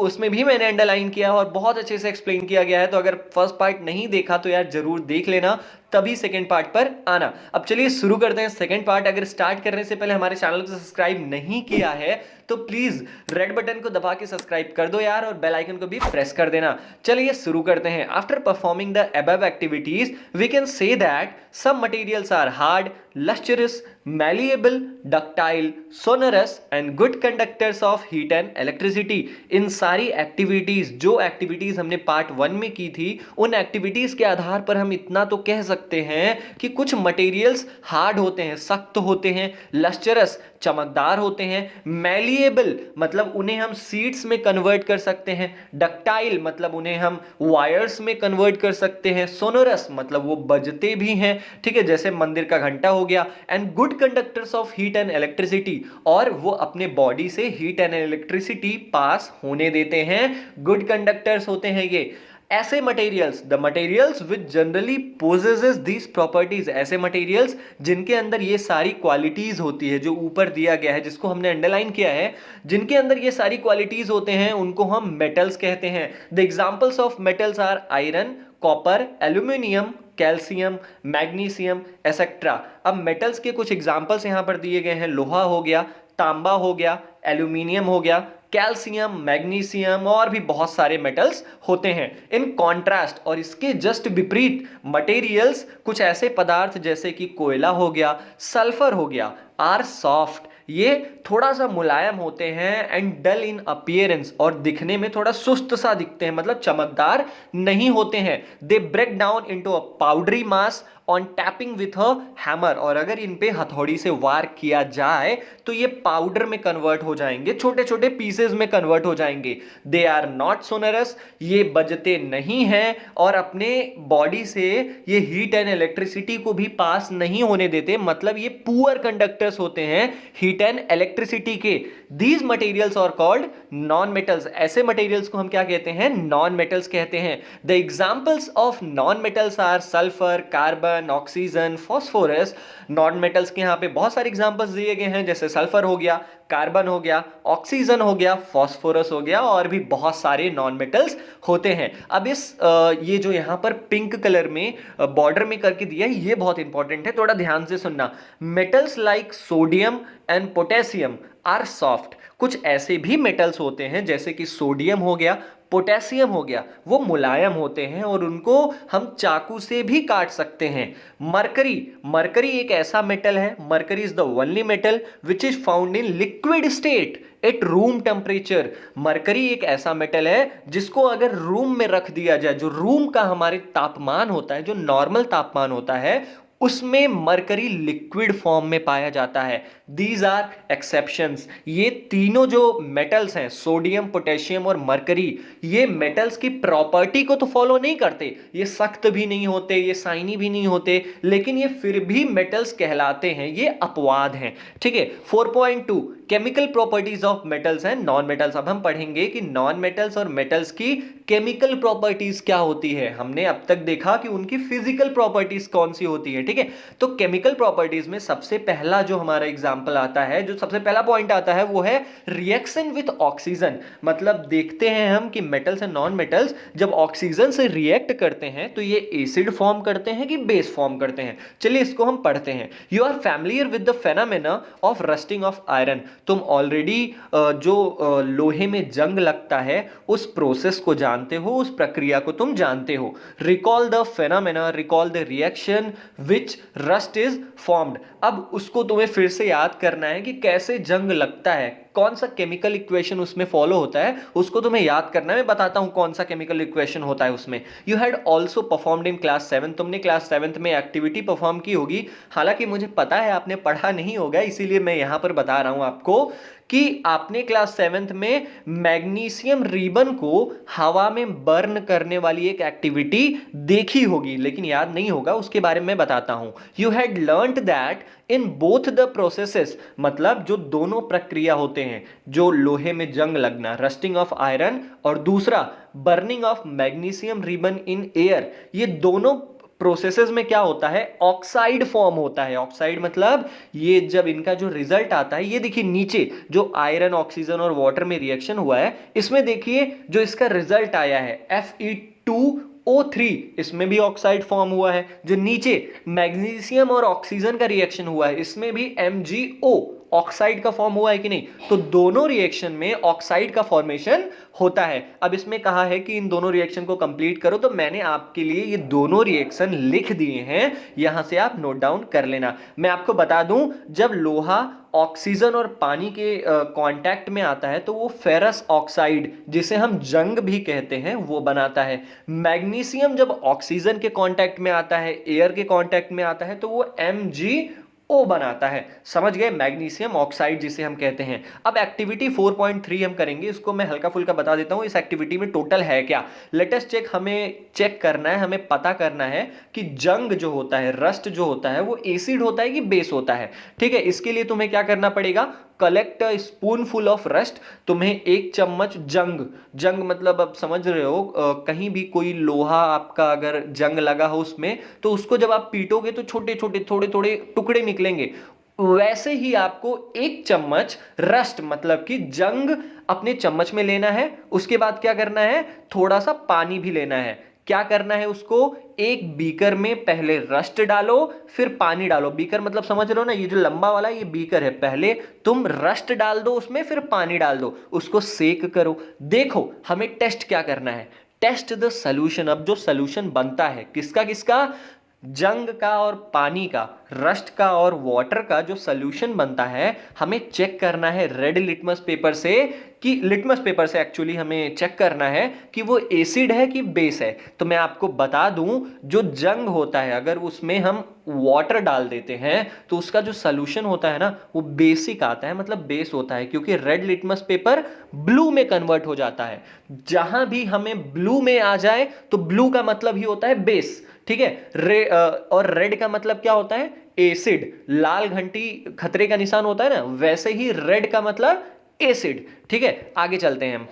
उसमें भी मैंने अंडरलाइन किया और बहुत अच्छे से एक्सप्लेन किया गया है। तो अगर फर्स्ट पार्ट नहीं देखा तो यार जरूर देख लेना, तभी सेकंड पार्ट पर आना। अब चलिए शुरू करते हैं सेकंड पार्ट। अगर स्टार्ट करने से पहले हमारे चैनल को सब्सक्राइब नहीं किया है तो प्लीज रेड बटन को दबा के सब्सक्राइब कर दो यार, और बेल आइकन को भी प्रेस कर देना। चलिए शुरू करते हैं। After performing the above activities we can say that some materials are hard, lustrous, malleable, ductile, sonorous and good conductors of heat and electricity। इन सारी एक्टिविटीज, जो एक्टिविटीज हमने पार्ट 1 में की थी, उन एक्टिविटीज के आधार पर हम इतना तो कह सकते हैं कि कुछ मटेरियल्स हार्ड होते हैं, सख्त होते हैं, लस्टरस चमकदार होते हैं, मैलिएबल मतलब उन्हें हम सीड्स में कन्वर्ट कर सकते हैं, डक्टाइल मतलब उन्हें हम वायर्स में कन्वर्ट कर सकते हैं, सोनोरस मतलब वो बजते भी हैं, ठीक है, जैसे मंदिर का घंटा हो गया, and good conductors of heat and electricity, और वो अपने बॉडी से हीट एंड इलेक्ट्रिसिटी पास होने देते हैं, गुड कंडक्टर्स होते हैं ये। ऐसे materials, the materials which generally possesses these properties, ऐसे मटेरियल्स जिनके अंदर ये सारी क्वालिटीज होती है, जो ऊपर दिया गया है जिसको हमने अंडरलाइन किया है, जिनके अंदर ये सारी क्वालिटीज होते हैं उनको हम मेटल्स कहते हैं। The examples of metals are iron, copper, aluminium, calcium, magnesium etcetera. अब मेटल्स के कुछ एग्जांपल्स यहां पर दिए गए हैं, लोहा हो गया, तांबा हो गया, एल्यूमिनियम हो गया, कैल्शियम, मैग्नीशियम और भी बहुत सारे मेटल्स होते हैं। इन कॉन्ट्रास्ट और इसके जस्ट विपरीत मटेरियल्स, कुछ ऐसे पदार्थ जैसे कि कोयला हो गया, सल्फर हो गया, आर सॉफ्ट, ये थोड़ा सा मुलायम होते हैं, एंड डल इन अपीयरेंस, और दिखने में थोड़ा सुस्त सा दिखते हैं, मतलब चमकदार नहीं होते हैं। They break down into a powdery mass on tapping with a hammer, और अगर इन पे हथौड़ी से वार किया जाए तो ये पाउडर में कन्वर्ट हो जाएंगे, छोटे छोटे पीसेस में कन्वर्ट हो जाएंगे। दे आर नॉट सोनरस, ये बजते नहीं हैं, और अपने बॉडी से ये हीट एंड इलेक्ट्रिसिटी को भी पास नहीं होने देते, मतलब ये पुअर कंडक्टर्स होते हैं हीट एंड इलेक्ट्रिसिटी के। These materials are called non metals, ऐसे मटेरियल्स को हम क्या कहते हैं? नॉन मेटल्स कहते हैं। The examples of non metals are sulphur, carbon, oxygen, phosphorus. Non metals के यहाँ पे बहुत सारे एग्जांपल्स दिए गए हैं, जैसे सल्फर हो गया, कार्बन हो गया, ऑक्सीजन हो गया, फास्फोरस हो गया, और भी बहुत सारे नॉन मेटल्स होते हैं। अब इस ये जो यहाँ पर पिंक कलर में बॉर्डर में करके दिया है, ये बहुत इंपॉर्टेंट है, थोड़ा ध्यान से सुनना। Metals like sodium and potassium are soft. कुछ ऐसे भी मेटल्स होते हैं जैसे कि सोडियम हो गया, पोटेशियम हो गया, वो मुलायम होते हैं और उनको हम चाकू से भी काट सकते हैं। मरकरी, मरकरी एक ऐसा मेटल है, mercury is the only metal which is found in liquid state at room temperature. Mercury एक ऐसा मेटल है जिसको अगर रूम में रख दिया जाए, जो रूम का हमारे तापमान होता है, जो नॉर्मल तापमान होता है, उसमें मरकरी लिक्विड फॉर्म में पाया जाता है। These are exceptions. ये तीनों जो मेटल्स हैं, सोडियम, पोटेशियम और मरकरी, ये मेटल्स की प्रॉपर्टी को तो फॉलो नहीं करते, ये सख्त भी नहीं होते, ये साइनी भी नहीं होते, लेकिन ये फिर भी मेटल्स कहलाते हैं, ये अपवाद हैं, ठीक है। 4.2 chemical properties of metals and non metals. अब हम पढ़ेंगे कि नॉन मेटल्स और मेटल्स की केमिकल प्रॉपर्टीज क्या होती है। हमने अब तक देखा कि उनकी फिजिकल प्रॉपर्टीज कौन सी होती है, ठीक है। तो केमिकल प्रॉपर्टीज में सबसे पहला जो हमारा एग्जांपल आता है, जो सबसे पहला पॉइंट आता है, वो है रिएक्शन विथ ऑक्सीजन। मतलब देखते हैं हम कि मेटल्स एंड नॉन मेटल्स जब ऑक्सीजन से रिएक्ट करते हैं तो ये एसिड फॉर्म करते हैं कि बेस फॉर्म करते हैं। चलिए इसको हम पढ़ते हैं। You are familiar with the phenomena of rusting of iron. तुम ऑलरेडी जो लोहे में जंग लगता है उस प्रोसेस को जानते हो, उस प्रक्रिया को तुम जानते हो। Recall the phenomena, recall the reaction which rust is formed. अब उसको तुम्हें फिर से याद करना है कि कैसे जंग लगता है, कौन सा केमिकल इक्वेशन उसमें फॉलो होता है, उसको तुम्हें याद करना है। मैं बताता हूं कौन सा केमिकल इक्वेशन होता है उसमें। You had also performed in class 7। तुमने क्लास 7 में एक्टिविटी परफॉर्म की होगी, हालांकि मुझे पता है आपने पढ़ा नहीं होगा, इसीलिए मैं यहां पर बता रहा हूं आपको कि आपने क्लास 7 में मैग्नीशियम रिबन को हवा में बर्न करने वाली एक एक्टिविटी देखी होगी, लेकिन याद नहीं होगा, उसके बारे में मैं बताता हूं। You had learned that in both the processes, मतलब जो दोनों प्रक्रिया होते हैं, जो लोहे में जंग लगना, रस्टिंग ऑफ आयरन, और दूसरा burning of magnesium ribbon in air, ये दोनों प्रोसेसेस में क्या होता है, ऑक्साइड फॉर्म होता है। ऑक्साइड मतलब ये जब इनका जो रिजल्ट आता है, ये देखिए नीचे जो आयरन, ऑक्सीजन और वाटर में रिएक्शन हुआ है, इसमें देखिए जो इसका रिजल्ट आया है Fe2O3, इसमें भी ऑक्साइड फॉर्म हुआ है। जो नीचे मैग्नीशियम और ऑक्सीजन का रिएक्शन हुआ है, इसमें भी MgO ऑक्साइड का फॉर्म हुआ है कि नहीं। तो दोनों रिएक्शन में ऑक्साइड का फॉर्मेशन होता है। अब इसमें कहा है कि इन दोनों रिएक्शन को कंप्लीट करो, तो मैंने आपके लिए ये दोनों रिएक्शन लिख दिए हैं, यहां से आप नोट डाउन कर लेना। मैं आपको बता दूं, जब लोहा ऑक्सीजन और पानी के कांटेक्ट में आता है तो वो फेरस ऑक्साइड, जिसे हम जंग भी कहते हैं, वो बनाता है। मैग्नीशियम जब ऑक्सीजन के कांटेक्ट में आता है, एयर के कांटेक्ट में आता है, तो वो MgO बनाता है। समझ गए, मैग्नीशियम ऑक्साइड जिसे हम कहते हैं। अब एक्टिविटी 4.3 हम करेंगे, इसको मैं हल्का फुल्का बता देता हूं। इस एक्टिविटी में टोटल है क्या, लेट अस चेक। हमें चेक करना है, हमें पता करना है कि जंग जो होता है, रस्ट जो होता है, वो एसिड होता है कि बेस होता है। ठीक है, इसके लिए तुम्हें क्या करना पड़ेगा, collect a spoon full of rust. तुम्हें एक चम्मच जंग, जंग मतलब अब समझ रहे हो, कहीं भी कोई लोहा आपका अगर जंग लगा हो उसमें, तो उसको जब आप पीटोगे तो छोटे छोटे थोड़े थोड़े टुकड़े निकलेंगे। वैसे ही आपको एक चम्मच रस्ट मतलब कि जंग अपने चम्मच में लेना है। उसके बाद क्या करना है, थोड़ा सा पानी भी लेना है। क्या करना है, उसको एक बीकर में पहले रस्ट डालो, फिर पानी डालो। बीकर मतलब समझ रहे हो ना, ये जो लंबा वाला ये बीकर है। पहले तुम रस्ट डाल दो उसमें, फिर पानी डाल दो, उसको सेक करो। देखो हमें टेस्ट क्या करना है, टेस्ट द सॉल्यूशन। अब जो सॉल्यूशन बनता है किसका किसका, जंग का और पानी का, रस्ट का और वाटर का जो सॉल्यूशन बनता है, हमें चेक करना है रेड लिटमस पेपर से, कि लिटमस पेपर से एक्चुअली हमें चेक करना है कि वो एसिड है कि बेस है। तो मैं आपको बता दूं, जो जंग होता है अगर उसमें हम वाटर डाल देते हैं तो उसका जो सॉल्यूशन होता है ना, वो बेसिक आता है, मतलब बेस होता है, क्योंकि रेड लिटमस पेपर ब्लू में कन्वर्ट हो जाता है। जहां भी हमें ब्लू में आ जाए तो ब्लू का मतलब ही होता है बेस। ठीक है, और रेड का मतलब क्या होता है, एसिड। लाल घंटी खतरे का निशान होता है ना, वैसे ही रेड का मतलब एसिड। ठीक है, आगे चलते हैं हम।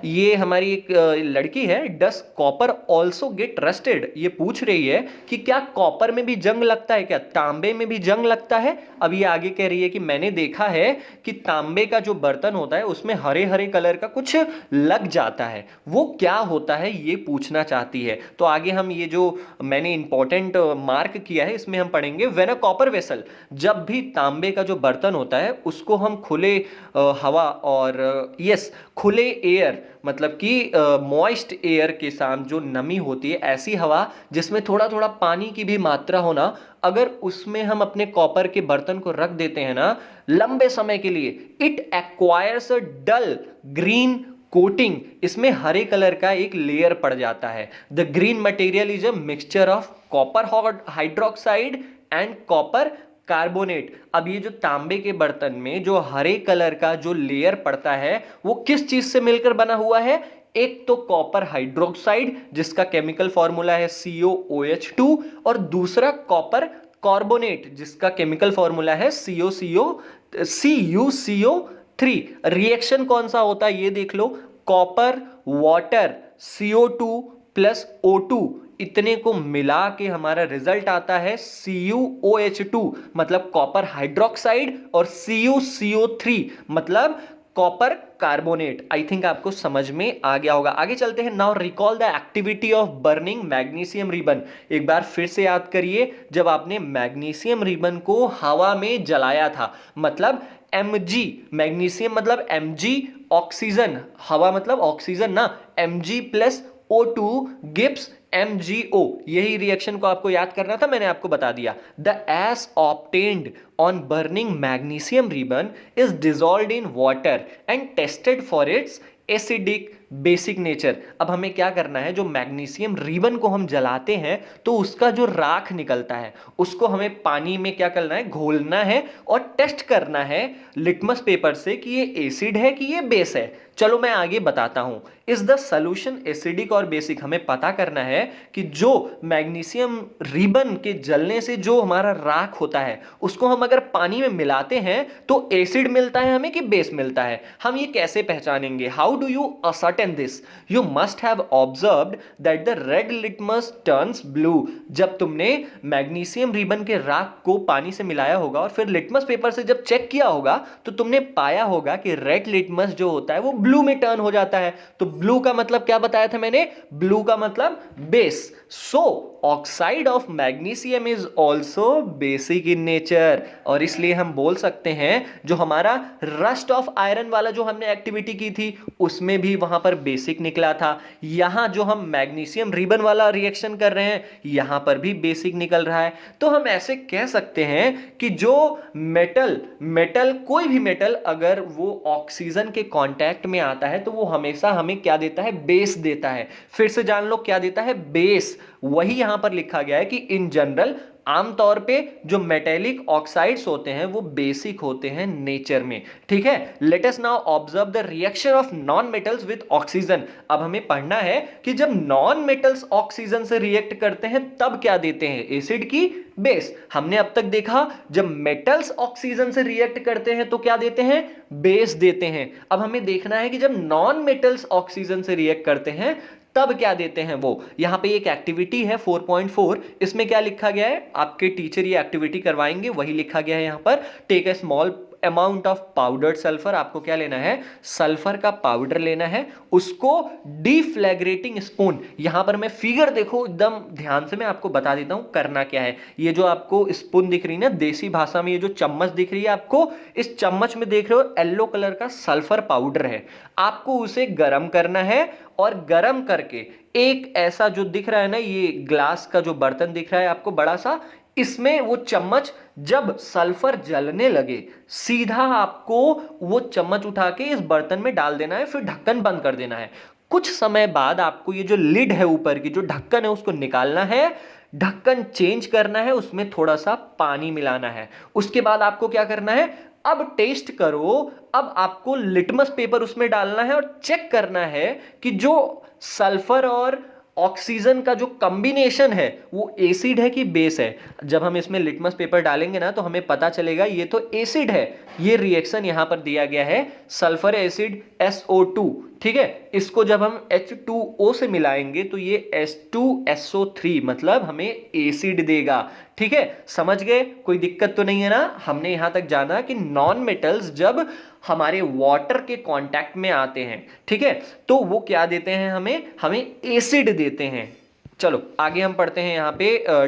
ये हमारी एक लड़की है, डस कॉपर ऑल्सो गेट रस्टेड, ये पूछ रही है कि क्या कॉपर में भी जंग लगता है, क्या तांबे में भी जंग लगता है। अब ये आगे कह रही है कि मैंने देखा है कि तांबे का जो बर्तन होता है उसमें हरे हरे कलर का कुछ लग जाता है, वो क्या होता है ये पूछना चाहती है। तो आगे हम ये जो मैंने इंपॉर्टेंट मार्क किया है इसमें हम पढ़ेंगे, व्हेन अ कॉपर वेसल, जब भी तांबे का जो बर्तन होता है उसको हम खुले हवा और यस खुले एयर मतलब कि मॉइस्ट एयर के साथ जो नमी होती है, ऐसी हवा जिसमें थोड़ा थोड़ा पानी की भी मात्रा होना, अगर उसमें हम अपने कॉपर के बर्तन को रख देते हैं ना लंबे समय के लिए, it acquires a dull green coating, इसमें हरे कलर का एक लेयर पड़ जाता है। The green material is a mixture of copper hydroxide and copper carbonate. अब ये जो तांबे के बर्तन में जो हरे कलर का जो लेयर पड़ता है वो किस चीज से मिलकर बना हुआ है, एक तो कॉपर हाइड्रोक्साइड जिसका केमिकल फॉर्मूला है COOH2, और दूसरा कॉपर कार्बोनेट जिसका केमिकल फॉर्मूला है CuCO3। रिएक्शन कौन सा होता है ये देख लो, copper water CO2 plus O2, इतने को मिला के हमारा रिजल्ट आता है CuOH2 मतलब कॉपर हाइड्रोक्साइड, और CuCO3 मतलब कॉपर कार्बोनेट। आई थिंक आपको समझ में आ गया होगा। आगे चलते हैं। Now recall the activity of burning magnesium ribbon. एक बार फिर से याद करिए, जब आपने मैग्नीशियम रिबन को हवा में जलाया था, मतलब Mg, मैग्नीशियम मतलब Mg, ऑक्सीजन, हवा मतलब ऑक्सीजन ना, Mg plus O2 gives MgO। यही रिएक्शन को आपको याद करना था, मैंने आपको बता दिया। The S obtained on burning magnesium ribbon is dissolved in water and tested for its acidic basic nature. अब हमें क्या करना है, जो मैग्नीशियम रिबन को हम जलाते हैं तो उसका जो राख निकलता है उसको हमें पानी में क्या करना है, घोलना है और टेस्ट करना है लिटमस पेपर से कि ये एसिड है कि ये बेस है। चलो मैं आगे बताता हूं। इज द सोल्यूशन एसिडिक और बेसिक? हमें पता करना है कि जो मैग्नीशियम रिबन के जलने से जो हमारा राख होता है उसको हम अगर पानी में मिलाते हैं तो एसिड मिलता है हमें कि बेस मिलता है? हम ये कैसे पहचानेंगे? How do you ascertain this? You must have observed that the red litmus turns blue. जब तुमने मैग्नीशियम रिबन के राख को पानी से मिलाया होगा और फिर लिटमस पेपर से जब चेक किया होगा तो तुमने पाया होगा कि रेड लिटमस जो होता है वो ब्लू में टर्न हो जाता है। तो ब्लू का मतलब क्या बताया था मैंने? ब्लू का मतलब base. So oxide of magnesium is also basic in nature, और इसलिए हम बोल सकते हैं जो हमारा रस्ट ऑफ आयरन वाला जो हमने एक्टिविटी की थी उसमें भी वहां पर बेसिक निकला था। यहां जो हम मैग्नीशियम रिबन वाला रिएक्शन कर रहे हैं यहां पर भी बेसिक निकल रहा है। तो हम ऐसे कह सकते हैं कि जो मेटल कोई भी मेटल अगर वो ऑक्सीजन के कांटेक्ट में आता है तो वो हमेशा हमें क्या देता है? बेस देता है। फिर से जान लो क्या देता है? बेस। वही यहां पर लिखा गया है कि इन जनरल आमतौर पे जो मेटेलिक ऑक्साइड्स होते हैं वो बेसिक होते हैं नेचर में। ठीक है, let us now observe the reaction of non metals with oxygen. अब हमें पढ़ना है कि जब नॉन मेटल्स ऑक्सीजन से रिएक्ट करते हैं तब क्या देते हैं? एसिड की बेस। हमने अब तक देखा जब मेटल्स ऑक्सीजन से रिएक्ट करते हैं तो क्या देते हैं? बेस देते हैं। अब हमें देखना है कि जब नॉन मेटल्स ऑक्सीजन से रिएक्ट करते हैं तब क्या देते हैं वो। यहां पे एक एक्टिविटी है 4.4, इसमें क्या लिखा गया है? आपके टीचर ये एक्टिविटी करवाएंगे, वही लिखा गया है यहां पर। Take a small amount of powdered sulphur. आपको क्या लेना है? सल्फर का पाउडर लेना है, उसको डिफ्लैग्रेटिंग स्पून। यहां पर मैं फिगर देखो एकदम ध्यान से मैं आपको बता देता हूं करना क्या है। ये जो आपको स्पून दिख रही है ना, देसी भाषा में ये जो चम्मच दिख रही है आपको, इस चम्मच में देख रहे हो येलो कलर का सल्फर पाउडर है। आपको उसे गर्म करना है और गर्म करके एक ऐसा जो दिख रहा है ना, ये ग्लास का जो बर्तन दिख रहा है आपको बड़ा सा, इसमें वो चम्मच जब सल्फर जलने लगे सीधा आपको वो चम्मच उठा के इस बर्तन में डाल देना है, फिर ढक्कन बंद कर देना है। कुछ समय बाद आपको ये जो लिड है ऊपर की जो ढक्कन है उसको निकालना है, ढक्कन चेंज करना है, उसमें थोड़ा सा पानी मिलाना है। उसके बाद आपको क्या करना है? अब टेस्ट करो। अब आपको लिटमस पेपर उसमें डालना है और चेक करना है कि जो सल्फर और ऑक्सीजन का जो कॉम्बिनेशन है वो एसिड है कि बेस है। जब हम इसमें लिटमस पेपर डालेंगे ना तो हमें पता चलेगा ये तो एसिड है। ये रिएक्शन यहां पर दिया गया है सल्फर एसिड SO2। ठीक है, इसको जब हम H2O से मिलाएंगे तो ये H2SO3 मतलब हमें एसिड देगा। ठीक है, समझ गए? कोई दिक्कत तो नहीं है ना? हमने यहां तक जाना कि नॉन मेटल्स जब हमारे वाटर के कांटेक्ट में आते हैं, ठीक है, तो वो क्या देते हैं? हमें एसिड देते हैं। चलो आगे हम पढ़ते हैं यहाँ पे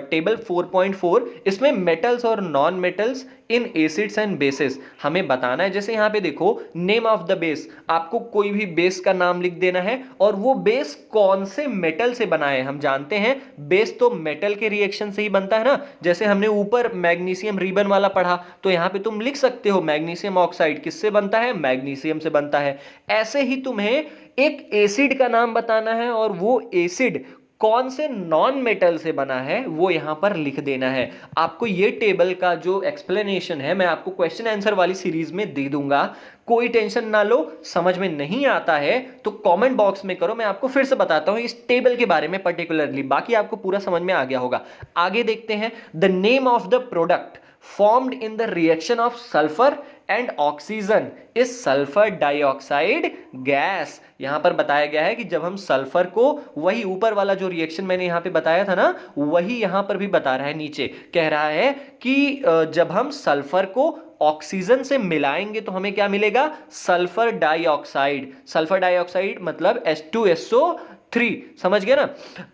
टेबल 4.4। इसमें मेटल्स और non metals in acids and bases हमें बताना है। जैसे यहाँ पे देखो नेम ऑफ द बेस, आपको कोई भी बेस का नाम लिख देना है और वो बेस कौन से मेटल से बना है। हम जानते हैं बेस तो मेटल के रिएक्शन से ही बनता है ना। जैसे हमने ऊपर मैग्नीशियम रिबन वाला पढ़ा तो यहाँ पे तुम लिख सकते हो मैग्नीशियम ऑक्साइड किससे बनता है? मैग्नीशियम से बनता है। ऐसे ही तुम्हें एक एसिड का नाम बताना है और वो एसिड कौन से नॉन मेटल से बना है वो यहां पर लिख देना है। आपको ये टेबल का जो एक्सप्लेनेशन है मैं आपको क्वेश्चन आंसर वाली सीरीज में दे दूंगा, कोई टेंशन ना लो। समझ में नहीं आता है तो कमेंट बॉक्स में करो, मैं आपको फिर से बताता हूं इस टेबल के बारे में पर्टिकुलरली, बाकी आपको पूरा समझ में आ गया होगा। आगे देखते हैं the name of the product formed in the reaction of sulfur and oxygen is sulfur dioxide gas। यहां पर बताया गया है कि जब हम सल्फर को, वही ऊपर वाला जो रिएक्शन मैंने यहां पे बताया था ना वही यहां पर भी बता रहा है। नीचे कह रहा है कि जब हम सल्फर को ऑक्सीजन से मिलाएंगे तो हमें क्या मिलेगा? Sulphur dioxide. सल्फर डाइऑक्साइड मतलब H2SO3। समझ गए ना?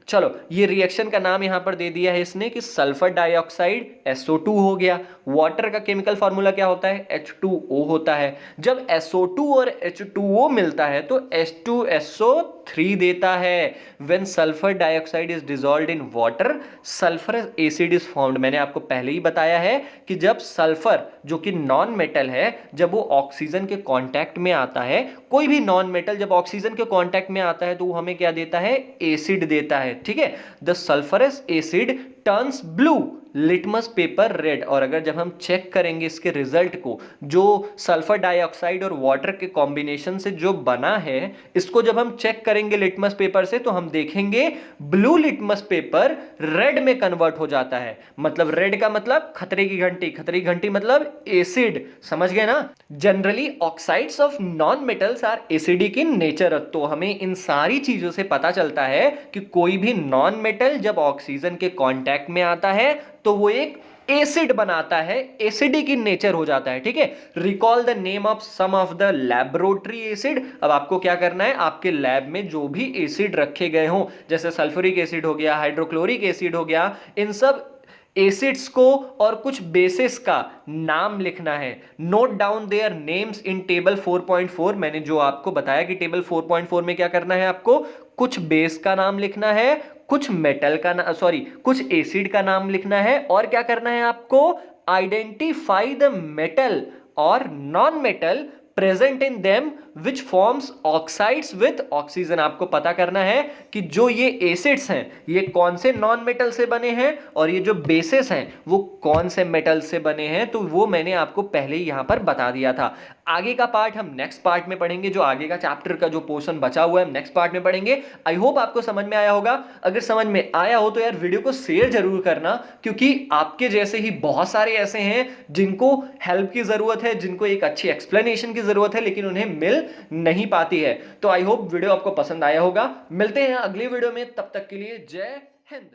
चलो ये रिएक्शन का नाम यहां पर दे दिया है इसने कि सल्फर डाइऑक्साइड SO2 हो गया। वाटर का केमिकल फार्मूला क्या होता है? H2O होता है। जब SO2 और H2O मिलता है तो H2SO3 देता है। When sulphur dioxide is dissolved in water sulphurous acid is formed. मैंने आपको पहले ही बताया है कि जब सल्फर जो कि नॉन मेटल है जब वो ऑक्सीजन के कांटेक्ट में आता है, कोई भी नॉन मेटल जब ऑक्सीजन के कांटेक्ट में आता है तो वो हमें क्या देता है? एसिड देता है। ठीक है, the sulphurous asset turns blue, litmus paper red. और अगर जब हम चेक करेंगे इसके रिजल्ट को, जो सल्फर डाइऑक्साइड और वाटर के कॉम्बिनेशन से जो बना है, इसको जब हम चेक करेंगे लिटमस पेपर से, तो हम देखेंगे ब्लू लिटमस पेपर रेड में कन्वर्ट हो जाता है। मतलब रेड का मतलब खतरे की घंटी, खतरे की घंटी मतलब एसिड, समझ गए ना। Generally oxides of non metals are acidic in nature. तो हमें इन सारी चीजों से पता चलता है कि कोई भी नॉन मेटल जब ऑक्सीजन के कांटेक्ट में आता है तो वो एक एसिड बनाता है, एसिडिक इन नेचर हो जाता है, ठीक है। Recall the name of some of the laboratory acid. अब आपको क्या करना है, आपके लैब में जो भी एसिड रखे गए हों, जैसे सल्फ्यूरिक एसिड हो गया, हाइड्रोक्लोरिक एसिड हो गया, इन सब एसिड्स को और कुछ बेसिस का नाम लिखना है। Note down their names in table 4.4। मैंने जो आपको बताया कि टेबल 4.4 में क्या करना है, आपको कुछ बेस का नाम लिखना है, कुछ मेटल का कुछ एसिड का नाम लिखना है, और क्या करना है आपको, आइडेंटिफाई द मेटल और non metal present in them which forms oxides with oxygen. आपको पता करना है कि जो ये एसिड्स हैं ये कौन से नॉन मेटल से बने हैं और ये जो बेसिस हैं वो कौन से मेटल से बने हैं। तो वो मैंने आपको पहले ही यहां पर बता दिया था। आगे का पार्ट हम नेक्स्ट पार्ट में पढ़ेंगे, जो आगे का चैप्टर का जो पोर्शन बचा हुआ है हम नेक्स्ट पार्ट में पढ़ेंगे। आई होप आपको समझ में आया होगा। अगर समझ में आया हो तो यार वीडियो को शेयर जरूर करना, क्योंकि आपके जैसे ही बहुत सारे ऐसे हैं जिनको हेल्प की जरूरत है, जिनको एक अच्छी एक्सप्लेनेशन की जरूरत है, लेकिन उन्हें मिल नहीं पाती है। तो आई होप वीडियो आपको पसंद आया होगा। मिलते हैं अगली वीडियो में, तब तक के लिए जय हिंद।